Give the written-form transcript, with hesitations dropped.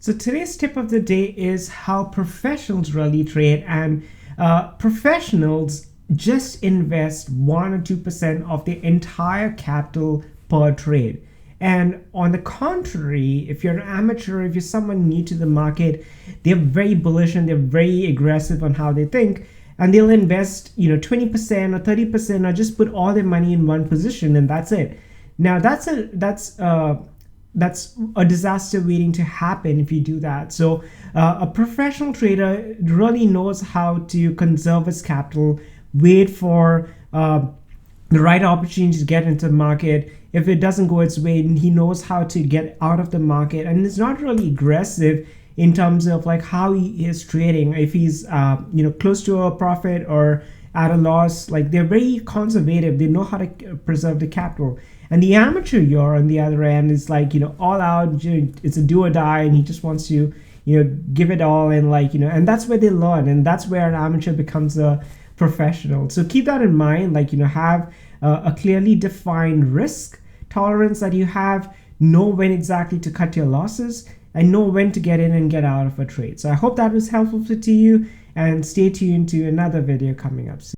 So today's tip of the day is how professionals really trade, and professionals just invest 1 or 2% of their entire capital per trade. And on the contrary, if you're an amateur, if you're someone new to the market, they're very bullish and they're very aggressive on how they think, and they'll invest 20% or 30% or just put all their money in one position, and that's it. Now that's a disaster waiting to happen if you do that. So a professional trader really knows how to conserve his capital, wait for the right opportunity to get into the market. If it doesn't go its way, he knows how to get out of the market, and it's not really aggressive in terms of like how he is trading. If he's close to a profit or at a loss, like they're very conservative. They know how to preserve the capital. And the amateur you're on the other end is like all out. It's a do or die, and he just wants to give it all, and and that's where they learn, and that's where an amateur becomes a professional. So keep that in mind. Have a clearly defined risk tolerance that you have. Know when exactly to cut your losses, and know when to get in and get out of a trade. So I hope that was helpful to you, and stay tuned to another video coming up soon.